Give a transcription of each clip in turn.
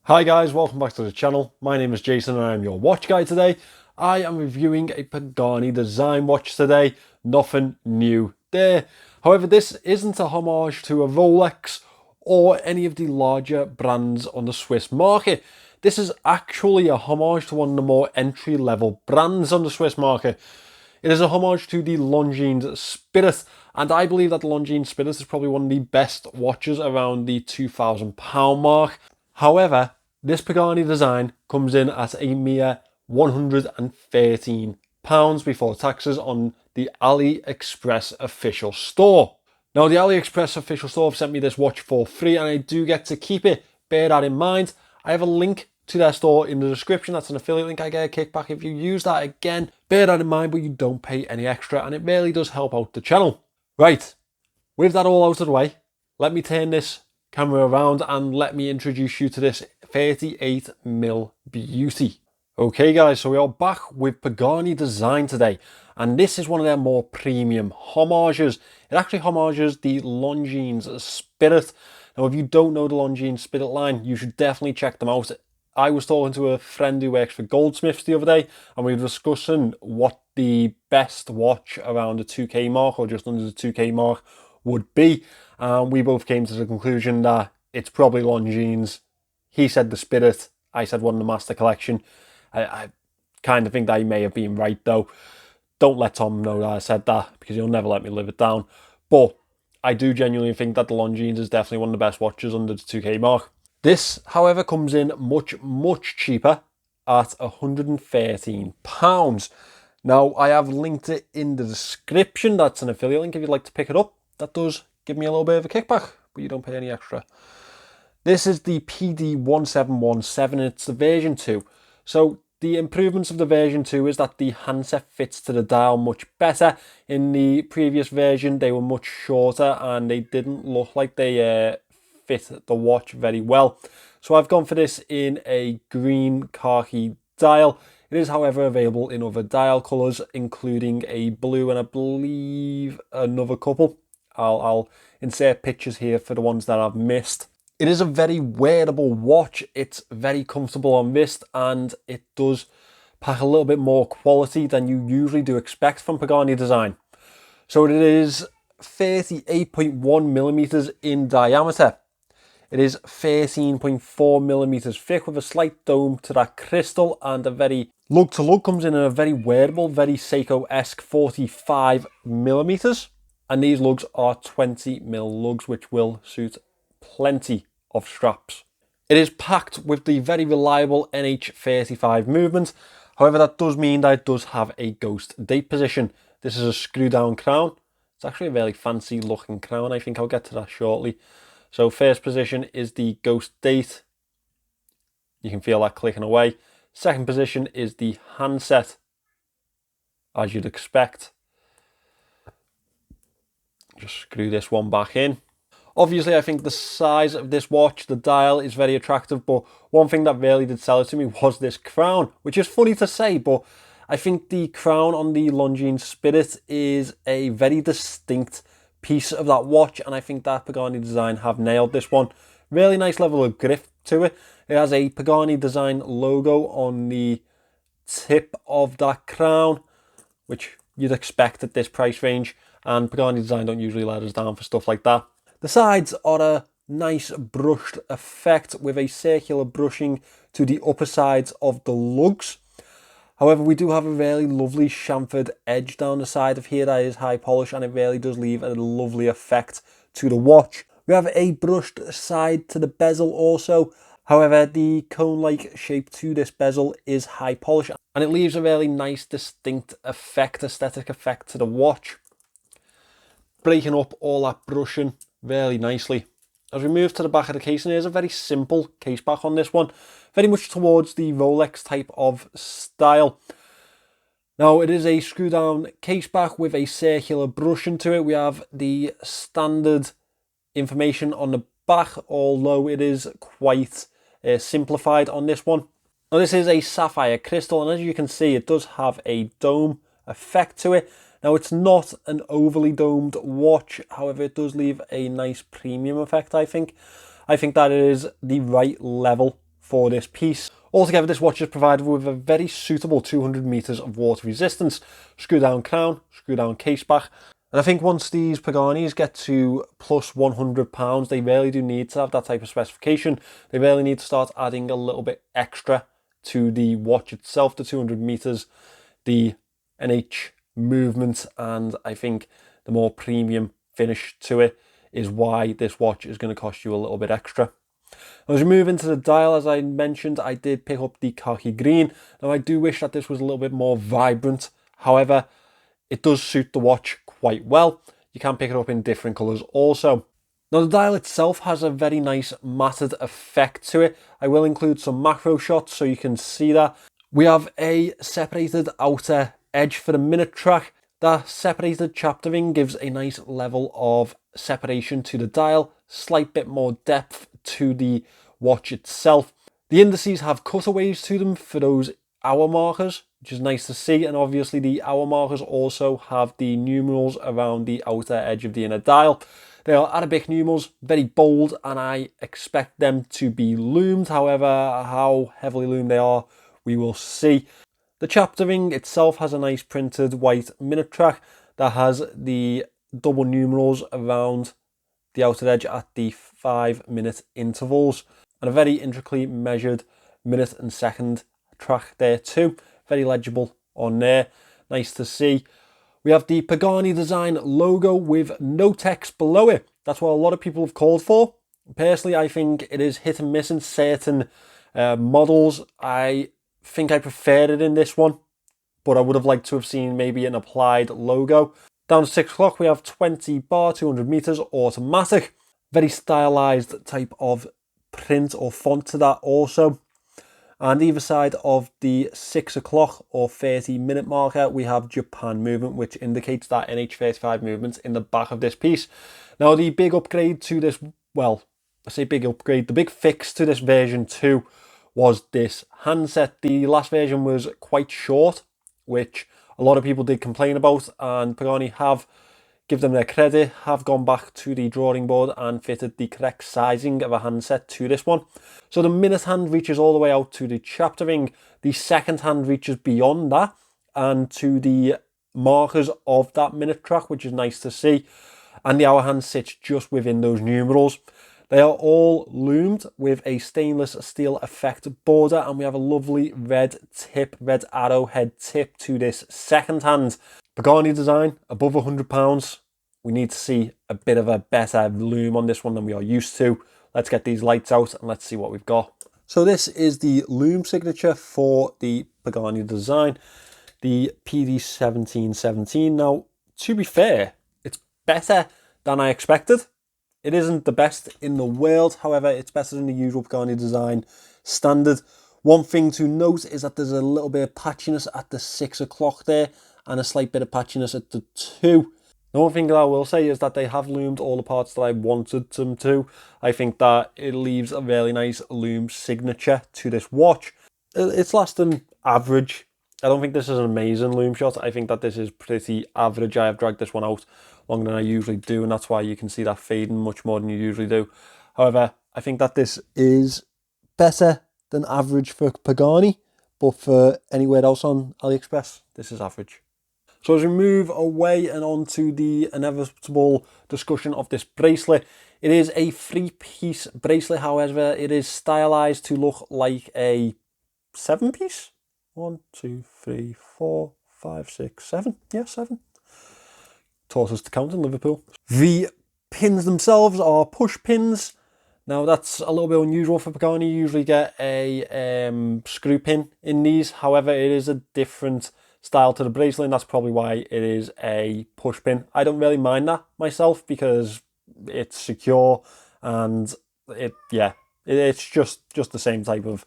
Hi guys, welcome back to the channel. My name is Jason and I am your watch guy today. I am reviewing a Pagani Design watch today. Nothing new there. However, this isn't a homage to a Rolex or any of the larger brands on the Swiss market. This is actually a homage to one of the more entry-level brands on the Swiss market. It is a homage to the Longines Spirit, and I believe that the Longines Spirit is probably one of the best watches around the £2,000 mark. However, this Pagani Design comes in at a mere £113 before taxes on the Aliexpress official store. Now, the Aliexpress official store have sent me this watch for free and I do get to keep it. Bear that in mind. I have a link to their store in the description. That's an affiliate link. I get a kickback if you use that. Again, bear that in mind, but you don't pay any extra and it really does help out the channel. Right, with that all out of the way, let me turn this camera around and let me introduce you to this 38mm beauty. Okay guys, so we are back with Pagani Design today, and this is one of their more premium homages. It actually homages the Longines Spirit. Now if you don't know the Longines Spirit line, you should definitely check them out. I was talking to a friend who works for Goldsmiths the other day and we were discussing what the best watch around the 2K mark or just under the 2K mark would be. We both came to the conclusion that it's probably Longines. He said the Spirit, I said one in the Master Collection. I kind of think that he may have been right though. Don't let Tom know that I said that because he'll never let me live it down. But I do genuinely think that the Longines is definitely one of the best watches under the 2K mark. This, however, comes in much cheaper at £113. Now, I have linked it in the description. That's an affiliate link if you'd like to pick it up. That does give me a little bit of a kickback, but you don't pay any extra. This is the PD-1717. It's the version 2. So the improvements of the version 2 is that the handset fits to the dial much better. In the previous version, they were much shorter and they didn't look like they fit the watch very well. So I've gone for this in a green khaki dial. It is, however, available in other dial colours, including a blue and I believe another couple. I'll insert pictures here for the ones that I've missed. It is a very wearable watch. It's very comfortable on wrist and it does pack a little bit more quality than you usually do expect from Pagani Design. So it is 38.1mm in diameter. It is 13.4mm thick with a slight dome to that crystal, and a very lug to lug comes in a very wearable, very Seiko-esque 45mm. And these lugs are 20mm lugs, which will suit plenty of straps. It is packed with the very reliable NH35 movement. However, that does mean that it does have a ghost date position. This is a screw down crown. It's actually a very fancy looking crown. I think I'll get to that shortly. So first position is the ghost date. You can feel that clicking away. Second position is the handset, as you'd expect. Just screw this one back in. Obviously, I think the size of this watch, the dial, is very attractive, but one thing that really did sell it to me was this crown, which is funny to say, but I think the crown on the Longines Spirit is a very distinct piece of that watch, and I think that Pagani Design have nailed this one. Really nice level of grip to it. It has a Pagani Design logo on the tip of that crown, which you'd expect at this price range, and Pagani Design don't usually let us down for stuff like that. The sides are a nice brushed effect with a circular brushing to the upper sides of the lugs. However, we do have a really lovely chamfered edge down the side of here that is high polish, and it really does leave a lovely effect to the watch. We have a brushed side to the bezel also. However, the cone-like shape to this bezel is high polish and it leaves a really nice distinct effect, aesthetic effect to the watch, breaking up all that brushing really nicely. As we move to the back of the case, and there's a very simple case back on this one, very much towards the Rolex type of style. Now it is a screw down case back with a circular brushing to it. We have the standard information on the back, although it is quite simplified on this one. Now this is a sapphire crystal, and as you can see, it does have a dome effect to it. Now it's not an overly domed watch, however it does leave a nice premium effect, I think. I think that it is the right level for this piece. Altogether, this watch is provided with a very suitable 200 meters of water resistance, screw down crown, screw down case back. And I think once these Paganis get to plus 100 pounds, they really do need to have that type of specification. They really need to start adding a little bit extra to the watch itself, the 200 meters, the NH movement, and I think the more premium finish to it is why this watch is going to cost you a little bit extra. As we move into the dial, as I mentioned, I did pick up the khaki green. Now I do wish that this was a little bit more vibrant. However, it does suit the watch quite well. You can pick it up in different colours also. Now the dial itself has a very nice matted effect to it. I will include some macro shots so you can see that. We have a separated outer edge for the minute track. That separated chapter ring gives a nice level of separation to the dial, slight bit more depth to the watch itself. The indices have cutaways to them for those hour markers, which is nice to see, and obviously the hour markers also have the numerals around the outer edge of the inner dial. They are Arabic numerals, very bold, and I expect them to be loomed. However, how heavily loomed they are, we will see. The chapter ring itself has a nice printed white minute track that has the double numerals around the outer edge at the 5-minute intervals, and a very intricately measured minute and second track there too. Very legible on there, nice to see. We have the Pagani Design logo with no text below it. That's what a lot of people have called for. Personally, I think it is hit and miss in certain models. I think I preferred it in this one, but I would have liked to have seen maybe an applied logo. Down to 6 o'clock, we have 20 bar, 200 meters, automatic. Very stylized type of print or font to that also. And either side of the 6 o'clock or 30-minute marker, we have Japan movement, which indicates that NH35 movement in the back of this piece. Now, the big upgrade to this, well, I say big upgrade, the big fix to this version 2 was this handset. The last version was quite short, which a lot of people did complain about, and Pagani have, give them their credit, have gone back to the drawing board and fitted the correct sizing of a handset to this one. So the minute hand reaches all the way out to the chapter ring, the second hand reaches beyond that and to the markers of that minute track, which is nice to see, and the hour hand sits just within those numerals. They are all loomed with a stainless steel effect border, and we have a lovely red tip, red arrowhead tip to this second hand. Pagani Design, above £100. We need to see a bit of a better loom on this one than we are used to. Let's get these lights out and let's see what we've got. So this is the loom signature for the Pagani Design, the PD-1717. Now, to be fair, it's better than I expected. It isn't the best in the world, however, it's better than the usual Pagani Design standard. One thing to note is that there's a little bit of patchiness at the 6 o'clock there, and a slight bit of patchiness at the 2. The one thing that I will say is that they have loomed all the parts that I wanted them to. I think that it leaves a really nice loom signature to this watch. It's less than average. I don't think this is an amazing loom shot. I think that this is pretty average. I have dragged this one out longer than I usually do, and that's why you can see that fading much more than you usually do. However, I think that this is better than average for Pagani, but for anywhere else on AliExpress, this is average. So as we move away and on to the inevitable discussion of this bracelet, it is a 3-piece bracelet. However, it is stylized to look like a 7-piece. 1, 2, 3, 4, 5, 6, 7. Yeah, 7. Taught us to count in Liverpool. The pins themselves are push pins. Now that's a little bit unusual for Pagani. You usually get a screw pin in these. However, it is a different style to the bracelet, and that's probably why it is a push pin. I don't really mind that myself because it's secure and it's just the same type of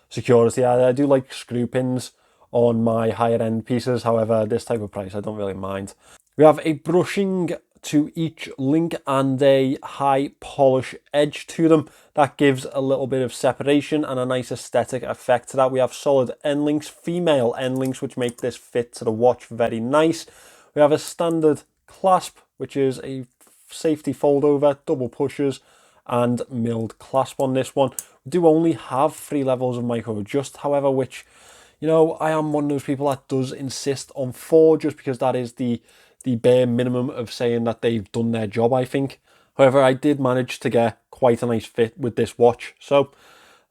security. I do like screw pins on my higher end pieces. However, this type of price I don't really mind. We have a brushing to each link and a high polish edge to them. That gives a little bit of separation and a nice aesthetic effect to that. We have solid end links, female end links, which make this fit to the watch very nice. We have a standard clasp, which is a safety fold over, double pushers, and milled clasp on this one. We do only have 3 levels of micro adjust, however, which, you know, I am one of those people that does insist on 4, just because that is the bare minimum of saying that they've done their job, I think. However, I did manage to get quite a nice fit with this watch. So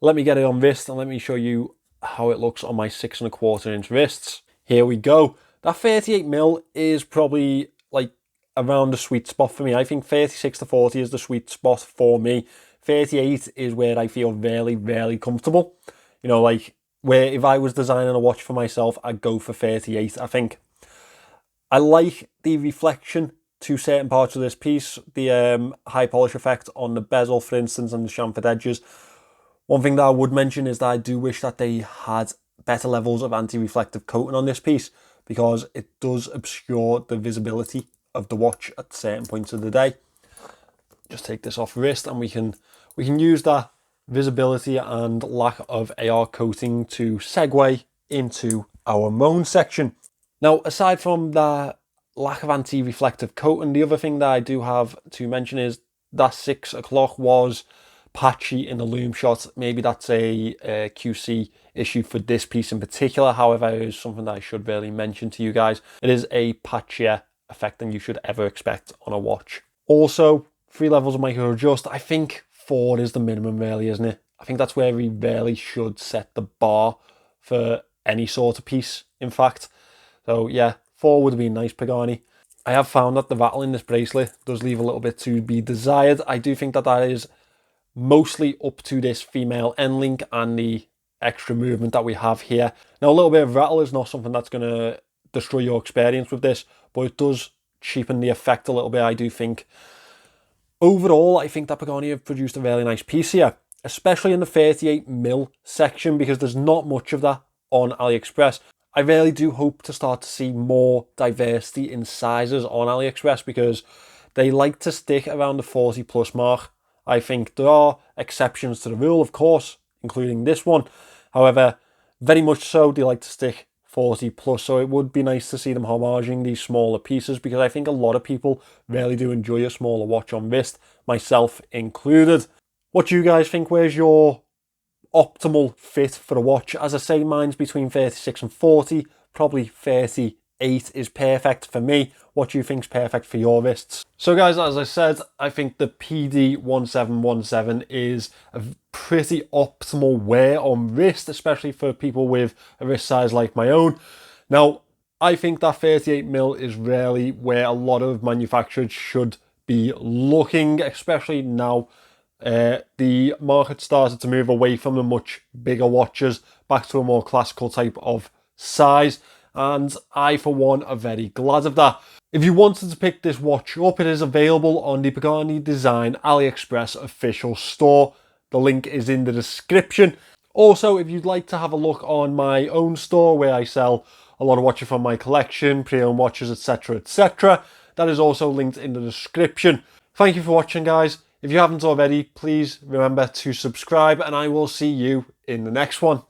let me get it on wrist and let me show you how it looks on my 6¼ inch wrists. Here we go. That 38mm is probably like around the sweet spot for me. I think 36 to 40 is the sweet spot for me. 38 is where I feel really, really comfortable. You know, like where if I was designing a watch for myself, I'd go for 38, I think. I like the reflection to certain parts of this piece, the high polish effect on the bezel, for instance, and the chamfered edges. One thing that I would mention is that I do wish that they had better levels of anti-reflective coating on this piece, because it does obscure the visibility of the watch at certain points of the day. Just take this off wrist and we can use that visibility and lack of AR coating to segue into our moan section. Now, aside from the lack of anti-reflective coating, the other thing that I do have to mention is that 6 o'clock was patchy in the loom shot. Maybe that's a QC issue for this piece in particular. However, it is something that I should really mention to you guys. It is a patchier effect than you should ever expect on a watch. Also, 3 levels of micro adjust. I think 4 is the minimum, really, isn't it? I think that's where we really should set the bar for any sort of piece, in fact. So yeah, 4 would have been nice, Pagani. I have found that the rattle in this bracelet does leave a little bit to be desired. I do think that that is mostly up to this female end link and the extra movement that we have here. Now, a little bit of rattle is not something that's going to destroy your experience with this, but it does cheapen the effect a little bit, I do think. Overall, I think that Pagani have produced a really nice piece here, especially in the 38mm section, because there's not much of that on AliExpress. I really do hope to start to see more diversity in sizes on AliExpress, because they like to stick around the 40 plus mark. I think there are exceptions to the rule, of course, including this one. However, very much so, they like to stick 40 plus. So it would be nice to see them homaging these smaller pieces, because I think a lot of people really do enjoy a smaller watch on wrist, myself included. What do you guys think? Where's your optimal fit for a watch? As I say, mine's between 36 and 40, probably 38 is perfect for me. What do you think's perfect for your wrists? So guys, as I said, I think the PD-1717 is a pretty optimal wear on wrist, especially for people with a wrist size like my own. Now, I think that 38mm is really where a lot of manufacturers should be looking, especially now the market started to move away from the much bigger watches back to a more classical type of size, and I for one are very glad of that. If you wanted to pick this watch up, it is available on the Pagani Design AliExpress official store. The link is in the description. Also, if you'd like to have a look on my own store where I sell a lot of watches from my collection, pre-owned watches, etc, etc, that is also linked in the description. Thank you for watching, guys. If you haven't already, please remember to subscribe, and I will see you in the next one.